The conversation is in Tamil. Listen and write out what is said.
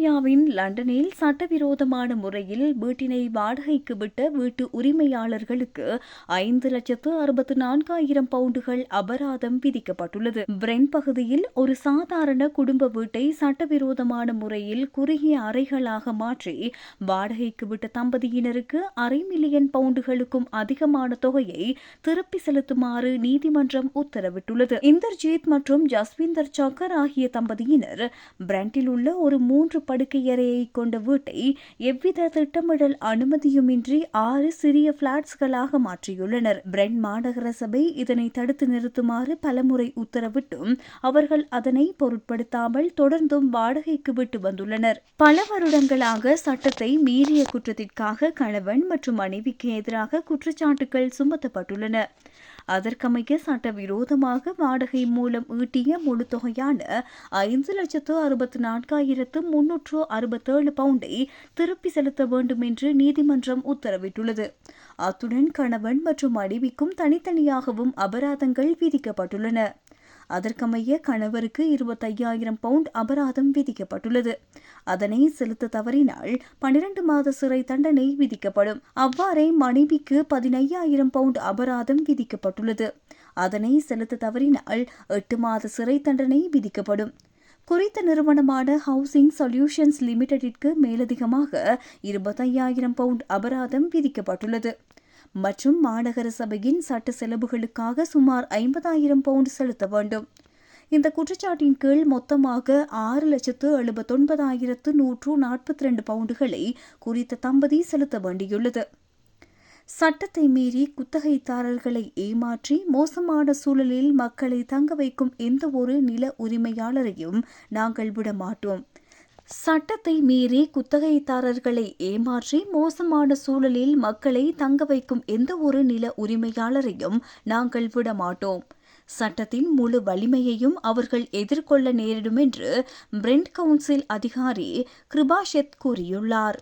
ஆஸ்திரேலியாவின் லண்டனில் சட்டவிரோதமான முறையில் வீட்டினை வாடகைக்கு விட்ட வீட்டு உரிமையாளர்களுக்கு 5,64,000 பவுண்டுகள் அபராதம் விதிக்கப்பட்டுள்ளது. பிரெண்ட் பகுதியில் ஒரு சாதாரண குடும்ப வீட்டை சட்டவிரோதமான முறையில் குறுகிய அறைகளாக மாற்றி வாடகைக்கு விட்ட தம்பதியினருக்கு $500,000 அதிகமான தொகையை திருப்பி செலுத்துமாறு நீதிமன்றம் உத்தரவிட்டுள்ளது. இந்தர்ஜீத் மற்றும் ஜஸ்விந்தர் சக்கர் ஆகிய தம்பதியினர் பிரெண்டில் உள்ள ஒரு 3 படுக்கையறையை கொண்ட வீட்டை எவ்வித திட்டமிடல் அனுமதியுமின்றி 6 சிறிய பிளாட்ஸ்களாக மாற்றியுள்ளனர். பிரெண்ட் மாநகர சபை இதனை தடுத்து நிறுத்துமாறு பலமுறை உத்தரவிட்டும் அவர்கள் அதனை பொருட்படுத்தாமல் தொடர்ந்தும் வாடகைக்கு விட்டு வந்துள்ளனர். பல வருடங்களாக சட்டத்தை மீறிய குற்றத்திற்காக கணவன் மற்றும் மனைவிக்கு எதிராக குற்றச்சாட்டுகள் சுமத்தப்பட்டுள்ளன. அதற்கமைய சட்டவிரோதமாக வாடகை மூலம் ஈட்டிய முழு தொகையான 5,64,367 பவுண்டை திருப்பி செலுத்த வேண்டும் என்று நீதிமன்றம் உத்தரவிட்டுள்ளது. அத்துடன் கணவன் மற்றும் மனைவிக்கும் தனித்தனியாகவும் அபராதங்கள் விதிக்கப்பட்டுள்ளன. அதற்கமைய கணவருக்கு 25,000 பவுண்ட் அபராதம் விதிக்கப்பட்டுள்ளது. அதனை செலுத்த தவறினால் 12 மாத சிறை தண்டனை விதிக்கப்படும். அவ்வாறே மனைவிக்கு 15,000 பவுண்ட் அபராதம் விதிக்கப்பட்டுள்ளது. அதனை செலுத்த தவறினால் 8 மாத சிறை தண்டனை விதிக்கப்படும். குறித்த நிறுவனமான ஹவுசிங் சொல்யூஷன்ஸ் லிமிடெடிற்கு மேலதிகமாக 25,000 பவுண்ட் அபராதம் விதிக்கப்பட்டுள்ளது. மற்றும் மாநகர சபையின் சட்ட செலவுகளுக்காக சுமார் 50,000 பவுண்ட் செலுத்த வேண்டும். இந்த குற்றச்சாட்டின் கீழ் மொத்தமாக 6,79,142 பவுண்டுகளை குறித்த தம்பதி செலுத்த வேண்டியுள்ளது. சட்டத்தை மீறி குத்தகைதாரர்களை ஏமாற்றி மோசமான சூழலில் மக்களை தங்க வைக்கும் எந்த ஒரு நில உரிமையாளரையும் நாங்கள் விடமாட்டோம். சட்டத்தை மீறி குத்தகைதாரர்களை ஏமாற்றி மோசமான சூழலில் மக்களை தங்க வைக்கும் எந்த ஒரு நில உரிமையாளரையும் நாங்கள் விடமாட்டோம். சட்டத்தின் முழு வலிமையையும் அவர்கள் எதிர்கொள்ள நேரிடும் என்று பிரெண்ட் கவுன்சில் அதிகாரி கிருபாஷெத் கூறியுள்ளார்.